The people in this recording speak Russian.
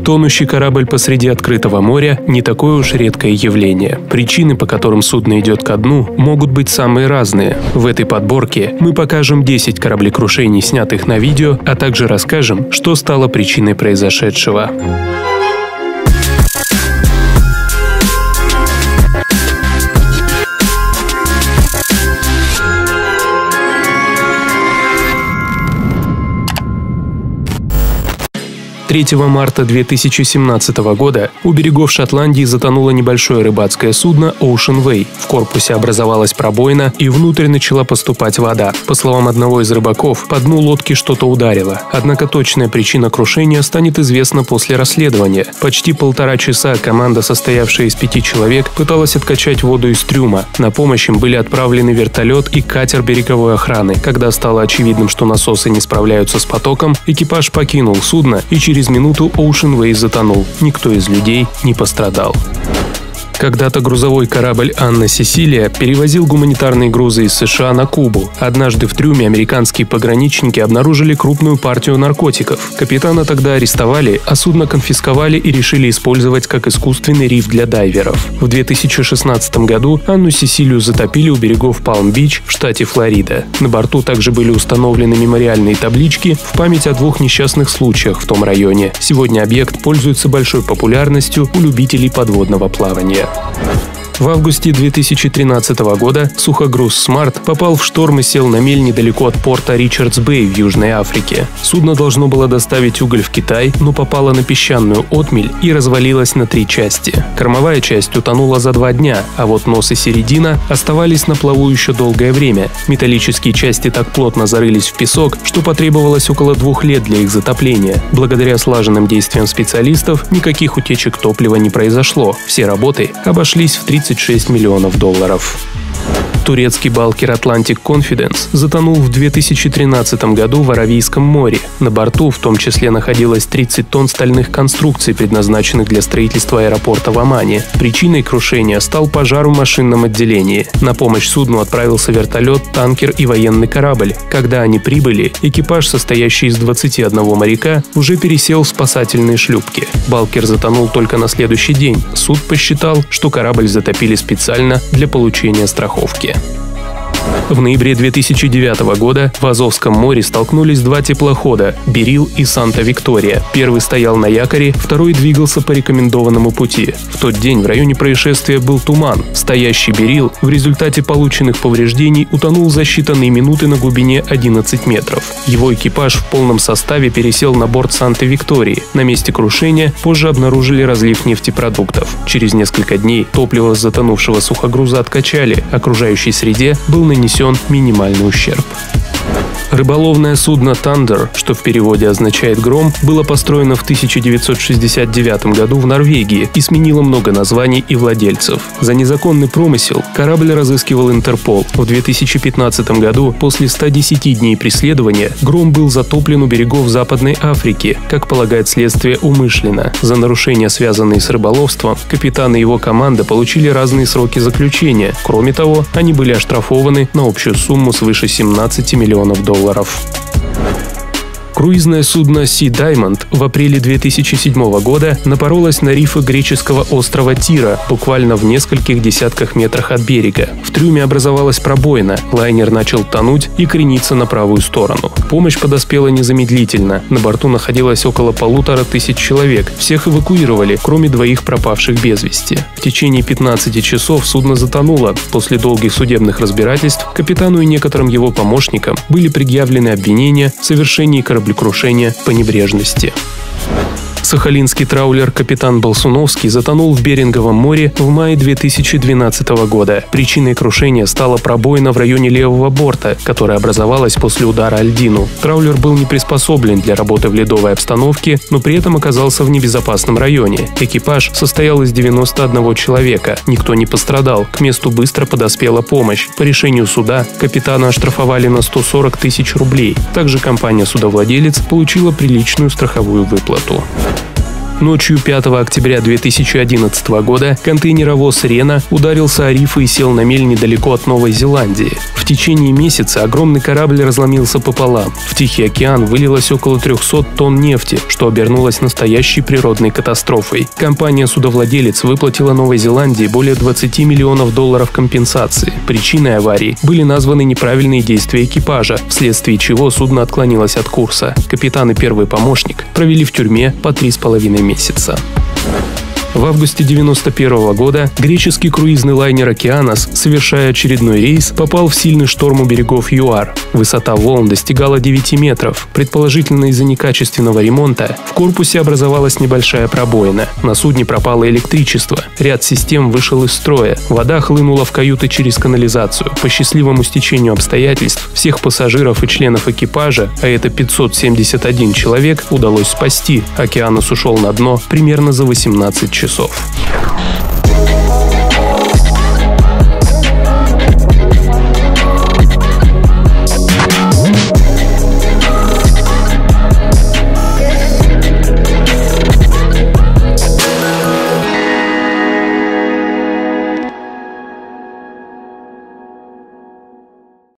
Тонущий корабль посреди открытого моря – не такое уж редкое явление. Причины, по которым судно идет ко дну, могут быть самые разные. В этой подборке мы покажем 10 кораблекрушений, снятых на видео, а также расскажем, что стало причиной произошедшего. 3 марта 2017 года у берегов Шотландии затонуло небольшое рыбацкое судно Ocean Way. В корпусе образовалась пробоина, и внутрь начала поступать вода. По словам одного из рыбаков, по дну лодки что-то ударило. Однако точная причина крушения станет известна после расследования. Почти 1,5 часа команда, состоявшая из 5 человек, пыталась откачать воду из трюма. На помощь им были отправлены вертолет и катер береговой охраны. Когда стало очевидным, что насосы не справляются с потоком, экипаж покинул судно, и через минуту Ocean Way затонул. Никто из людей не пострадал. Когда-то грузовой корабль «Анна Сесилия» перевозил гуманитарные грузы из США на Кубу. Однажды в трюме американские пограничники обнаружили крупную партию наркотиков. Капитана тогда арестовали, а судно конфисковали и решили использовать как искусственный риф для дайверов. В 2016 году «Анну Сесилию» затопили у берегов Палм-Бич в штате Флорида. На борту также были установлены мемориальные таблички в память о 2 несчастных случаях в том районе. Сегодня объект пользуется большой популярностью у любителей подводного плавания. В августе 2013 года сухогруз «Смарт» попал в шторм и сел на мель недалеко от порта Ричардс-Бэй в Южной Африке. Судно должно было доставить уголь в Китай, но попало на песчаную отмель и развалилось на 3 части. Кормовая часть утонула за 2 дня, а вот нос и середина оставались на плаву еще долгое время. Металлические части так плотно зарылись в песок, что потребовалось около 2 лет для их затопления. Благодаря слаженным действиям специалистов никаких утечек топлива не произошло. Все работы обошлись в $36 миллионов. Турецкий балкер Atlantic Confidence затонул в 2013 году в Аравийском море. На борту в том числе находилось 30 тонн стальных конструкций, предназначенных для строительства аэропорта в Омане. Причиной крушения стал пожар в машинном отделении. На помощь судну отправился вертолет, танкер и военный корабль. Когда они прибыли, экипаж, состоящий из 21 моряка, уже пересел в спасательные шлюпки. Балкер затонул только на следующий день. Суд посчитал, что корабль затопили специально для получения страховки. В ноябре 2009 года в Азовском море столкнулись 2 теплохода – «Берил» и «Санта-Виктория». Первый стоял на якоре, второй двигался по рекомендованному пути. В тот день в районе происшествия был туман. Стоящий «Берил» в результате полученных повреждений утонул за считанные минуты на глубине 11 метров. Его экипаж в полном составе пересел на борт «Санта-Виктории». На месте крушения позже обнаружили разлив нефтепродуктов. Через несколько дней топливо с затонувшего сухогруза откачали. Окружающей среде был нанесен минимальный ущерб. Рыболовное судно «Thunder», что в переводе означает «гром», было построено в 1969 году в Норвегии и сменило много названий и владельцев. За незаконный промысел корабль разыскивал Интерпол. В 2015 году, после 110 дней преследования, «Гром» был затоплен у берегов Западной Африки, как полагает следствие, умышленно. За нарушения, связанные с рыболовством, капитан и его команда получили разные сроки заключения. Кроме того, они были оштрафованы на общую сумму свыше $17 миллионов. Круизное судно Sea Diamond в апреле 2007 года напоролось на рифы греческого острова Тира, буквально в нескольких десятках метрах от берега. В трюме образовалась пробоина, лайнер начал тонуть и крениться на правую сторону. Помощь подоспела незамедлительно. На борту находилось около 1500 человек. Всех эвакуировали, кроме 2 пропавших без вести. В течение 15 часов судно затонуло. После долгих судебных разбирательств капитану и некоторым его помощникам были предъявлены обвинения в совершении кораблекрушения по небрежности. Сахалинский траулер «Капитан Болсуновский» затонул в Беринговом море в мае 2012 года. Причиной крушения стала пробоина в районе левого борта, которая образовалась после удара о льдину. Траулер был не приспособлен для работы в ледовой обстановке, но при этом оказался в небезопасном районе. Экипаж состоял из 91 человека. Никто не пострадал. К месту быстро подоспела помощь. По решению суда капитана оштрафовали на 140 тысяч рублей. Также компания-судовладелец получила приличную страховую выплату. Ночью 5 октября 2011 года контейнеровоз «Рена» ударился о рифы и сел на мель недалеко от Новой Зеландии. В течение месяца огромный корабль разломился пополам. В Тихий океан вылилось около 300 тонн нефти, что обернулось настоящей природной катастрофой. Компания-судовладелец выплатила Новой Зеландии более 20 миллионов долларов компенсации. Причиной аварии были названы неправильные действия экипажа, вследствие чего судно отклонилось от курса. Капитан и первый помощник провели в тюрьме по 3,5 месяца. В августе 1991 года греческий круизный лайнер «Океанос», совершая очередной рейс, попал в сильный шторм у берегов ЮАР. Высота волн достигала 9 метров. Предположительно, из-за некачественного ремонта в корпусе образовалась небольшая пробоина. На судне пропало электричество. Ряд систем вышел из строя. Вода хлынула в каюты через канализацию. По счастливому стечению обстоятельств всех пассажиров и членов экипажа, а это 571 человек, удалось спасти. «Океанос» ушел на дно примерно за 18 часов.